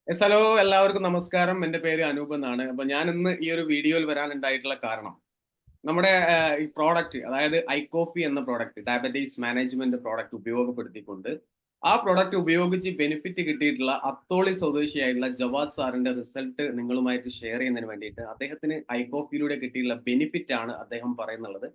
Hello, എല്ലാവർക്കും നമസ്കാരം. എൻ്റെ പേര് അനൂപ് എന്നാണ്. അപ്പൊ ഞാൻ ഇന്ന് ഈ ഒരു വീഡിയോയിൽ വരാനുണ്ടായിട്ടുള്ള കാരണം നമ്മുടെ ഈ പ്രോഡക്റ്റ്, അതായത് ഐകോഫി എന്ന പ്രോഡക്റ്റ്, ഡയബറ്റീസ് മാനേജ്മെന്റ് പ്രോഡക്റ്റ് ഉപയോഗപ്പെടുത്തിക്കൊണ്ട് ആ പ്രോഡക്റ്റ് ഉപയോഗിച്ച് ബെനിഫിറ്റ് കിട്ടിയിട്ടുള്ള അത്തോളി സ്വദേശിയായിട്ടുള്ള ജവാദ് സാറിന്റെ റിസൾട്ട് നിങ്ങളുമായിട്ട് ഷെയർ ചെയ്യുന്നതിന് വേണ്ടിയിട്ട് അദ്ദേഹത്തിന് ഐകോഫിയിലൂടെ കിട്ടിയിട്ടുള്ള ബെനിഫിറ്റ് ആണ് അദ്ദേഹം പറയുന്നുള്ളത്.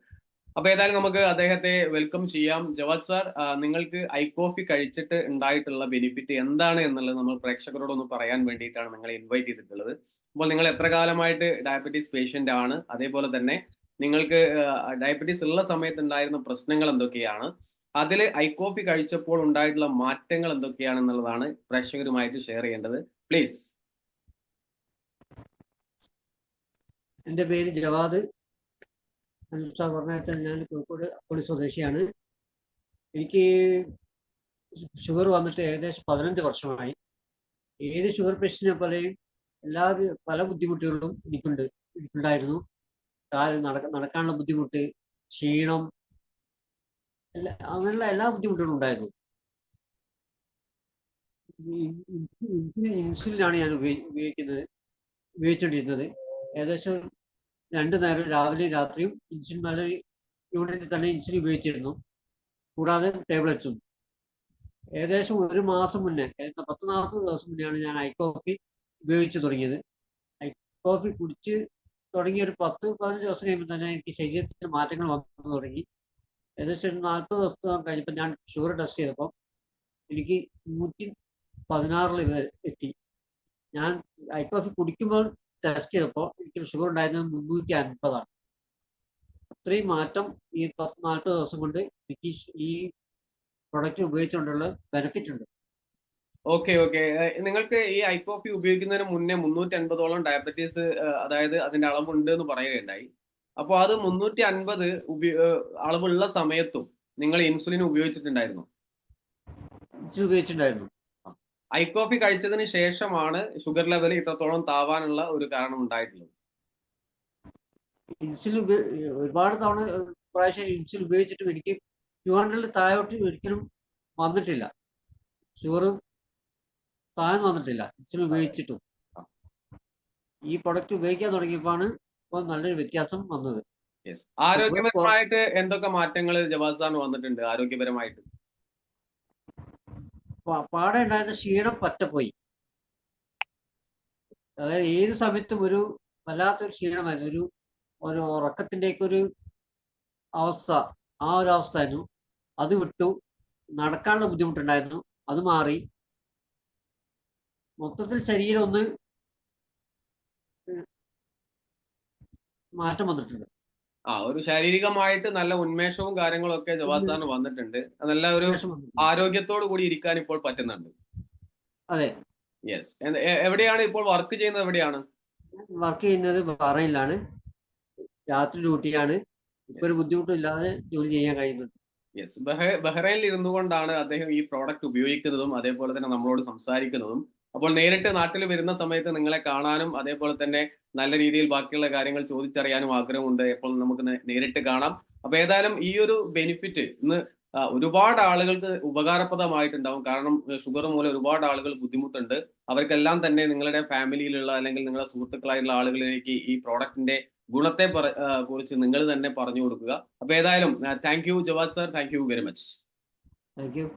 അപ്പൊ ഏതായാലും നമുക്ക് അദ്ദേഹത്തെ വെൽക്കം ചെയ്യാം. ജവാദ് സാർ, നിങ്ങൾക്ക് ഐകോഫി കഴിച്ചിട്ട് ഉണ്ടായിട്ടുള്ള ബെനിഫിറ്റ് എന്താണ് എന്നുള്ളത് നമ്മൾ പ്രേക്ഷകരോടൊന്ന് പറയാൻ വേണ്ടിയിട്ടാണ് നിങ്ങളെ ഇൻവൈറ്റ് ചെയ്തിട്ടുള്ളത്. അപ്പോൾ നിങ്ങൾ എത്ര കാലമായിട്ട് ഡയബറ്റീസ് പേഷ്യന്റ് ആണ്, അതേപോലെ തന്നെ നിങ്ങൾക്ക് ഡയബറ്റീസ് ഉള്ള സമയത്ത് ഉണ്ടായിരുന്ന പ്രശ്നങ്ങൾ എന്തൊക്കെയാണ്, അതിൽ ഐകോഫി കഴിച്ചപ്പോൾ ഉണ്ടായിട്ടുള്ള മാറ്റങ്ങൾ എന്തൊക്കെയാണെന്നുള്ളതാണ് പ്രേക്ഷകരുമായിട്ട് ഷെയർ ചെയ്യേണ്ടത്. പ്ലീസ്. എൻ്റെ പേര് ജവാദ്. പറഞ്ഞാൽ ഞാൻ കോഴിക്കോട് അത്തോളി സ്വദേശിയാണ്. എനിക്ക് ഷുഗർ വന്നിട്ട് ഏകദേശം 15 വർഷമായി. ഏത് ഷുഗർ പേഷ്യന്റിനെ പോലെയും എല്ലാവരും പല ബുദ്ധിമുട്ടുകളും എനിക്കുണ്ടായിരുന്നു. നടക്കാനുള്ള ബുദ്ധിമുട്ട്, ക്ഷീണം, അങ്ങനെയുള്ള എല്ലാ ബുദ്ധിമുട്ടുകളും ഉണ്ടായിരുന്നു. ഇൻസുലിനാണ് ഞാൻ ഉപയോഗിച്ചുകൊണ്ടിരുന്നത്. ഏകദേശം 2 നേരം രാവിലെയും രാത്രിയും ഇൻസുലിൻ, നല്ല യൂണിറ്റിൽ തന്നെ ഇൻസുലിൻ ഉപയോഗിച്ചിരുന്നു. കൂടാതെ ടാബ്ലറ്റ്സും. ഏകദേശം 1 മാസം മുന്നേ, 10-40 ദിവസം മുന്നെയാണ് ഞാൻ ഐകോഫി ഉപയോഗിച്ച് തുടങ്ങിയത്. ഐകോഫി കുടിച്ച് തുടങ്ങിയ ഒരു 10-15 ദിവസം കഴിയുമ്പോൾ തന്നെ എനിക്ക് ശരീരത്തിന് മാറ്റങ്ങൾ വന്നു തുടങ്ങി. ഏകദേശം 40 ദിവസം കഴിഞ്ഞപ്പോൾ ഞാൻ ഷുഗർ ടെസ്റ്റ് ചെയ്തപ്പോൾ എനിക്ക് 116 എത്തി. ഞാൻ ഐകോഫി കുടിക്കുമ്പോൾ ടെസ്റ്റ് ചെയ്തപ്പോൾ എനിക്ക് ഷുഗർ ഉണ്ടായിരുന്നത് 350ആണ്. അത്രയും മാറ്റം ഈ 10-40 ദിവസം കൊണ്ട് എനിക്ക് ഈ പ്രൊഡക്റ്റ് ഉപയോഗിച്ചുകൊണ്ടുള്ള ബെനിഫിറ്റ് ഉണ്ട്. ഓക്കെ. നിങ്ങൾക്ക് ഈ ഐകോഫി ഉപയോഗിക്കുന്നതിന് മുന്നേ 350ഓളം ഡയബറ്റീസ്, അതായത് അതിന്റെ അളവുണ്ട് എന്ന് പറയുകയുണ്ടായി. അപ്പോൾ അത് 350 അളവുള്ള സമയത്തും നിങ്ങൾ ഇൻസുലിൻ ഉപയോഗിച്ചിട്ടുണ്ടായിരുന്നു? ഉപയോഗിച്ചിട്ടുണ്ടായിരുന്നു. ഐകോഫി കഴിച്ചതിന് ശേഷമാണ് ഷുഗർ ലെവൽ ഇത്രത്തോളം താവാനുള്ള ഒരു കാരണം ഉണ്ടായിട്ടുള്ളത്. ഇൻസുലിൻ ഒരുപാട് തവണ പ്രാവശ്യം ഇൻസുലിൻ ഉപയോഗിച്ചിട്ടും എനിക്ക് 200 താഴോട്ട് ഒരിക്കലും വന്നിട്ടില്ല. ഷുഗർ താഴ്ന്നു വന്നിട്ടില്ല ഇൻസുലിൻ ഉപയോഗിച്ചിട്ടും. ഈ പ്രൊഡക്റ്റ് ഉപയോഗിക്കാൻ തുടങ്ങിയപ്പോഴാണ് ഇപ്പോൾ നല്ലൊരു വ്യത്യാസം വന്നത്. ആരോഗ്യപരമായിട്ട് എന്തൊക്കെ മാറ്റങ്ങൾ ജവാദ് സാറിന് വന്നിട്ടുണ്ട്? ആരോഗ്യപരമായിട്ട് പാടെ ഉണ്ടായിരുന്ന ക്ഷീണം പറ്റപ്പോയി. അതായത് ഏത് സമയത്തും ഒരു വല്ലാത്തൊരു ക്ഷീണമായിരുന്നു, ഒരു ഉറക്കത്തിൻ്റെയൊക്കെ ഒരു അവസ്ഥ, ആ ഒരു അവസ്ഥ ആയിരുന്നു. അത് വിട്ടു. നടക്കാനുള്ള ബുദ്ധിമുട്ടുണ്ടായിരുന്നു, അത് മാറി. മൊത്തത്തിൽ ശരീരം ഒന്ന് മാറ്റം വന്നിട്ടുണ്ട്. ഒരു ശാരീരികമായിട്ട് നല്ല ഉന്മേഷവും കാര്യങ്ങളും ഒക്കെ ജവാദ് സാറിന് വന്നിട്ടുണ്ട്. നല്ല ഒരു ആരോഗ്യത്തോടു കൂടി ഇരിക്കാൻ ഇപ്പോൾ പറ്റുന്നുണ്ട്. അതെ. യെസ്. എവിടെയാണ് ഇപ്പോൾ വർക്ക് ചെയ്യുന്നത്? എവിടെയാണ് വർക്ക് ചെയ്യുന്നത്? ബഹ്റൈനിലാണ്. രാത്രി ഡ്യൂട്ടിയാണ്. ഇപ്പൊ ഒരു ബുദ്ധിമുട്ടും ഇല്ലാതെ ജോലി ചെയ്യാൻ കഴിയുന്നുണ്ട്. യെസ്. ബഹ്റൈനിൽ ഇരുന്നു കൊണ്ടാണ് അദ്ദേഹം ഈ പ്രോഡക്റ്റ് ഉപയോഗിക്കുന്നതും അതേപോലെ തന്നെ നമ്മളോട് സംസാരിക്കുന്നതും. അപ്പോൾ നേരിട്ട് നാട്ടിൽ വരുന്ന സമയത്ത് നിങ്ങളെ കാണാനും അതേപോലെ തന്നെ നല്ല രീതിയിൽ ബാക്കിയുള്ള കാര്യങ്ങൾ ചോദിച്ചറിയാനും ആഗ്രഹമുണ്ട്. എപ്പോൾ നമുക്ക് നേരിട്ട് കാണാം. അപ്പൊ ഏതായാലും ഈ ഒരു ബെനിഫിറ്റ് ഇന്ന് ഒരുപാട് ആളുകൾക്ക് ഉപകാരപ്രദമായിട്ടുണ്ടാവും. കാരണം ഷുഗർ മൂലം ഒരുപാട് ആളുകൾ ബുദ്ധിമുട്ടുണ്ട്. അവർക്കെല്ലാം തന്നെ നിങ്ങളുടെ ഫാമിലിയിലുള്ള അല്ലെങ്കിൽ നിങ്ങളുടെ സുഹൃത്തുക്കളായിട്ടുള്ള ആളുകളിലേക്ക് ഈ പ്രോഡക്റ്റിന്റെ ഗുണത്തെ കുറിച്ച് നിങ്ങൾ തന്നെ പറഞ്ഞു കൊടുക്കുക. അപ്പൊ ഏതായാലും thank you Javad sir. Thank you very much. Thank U.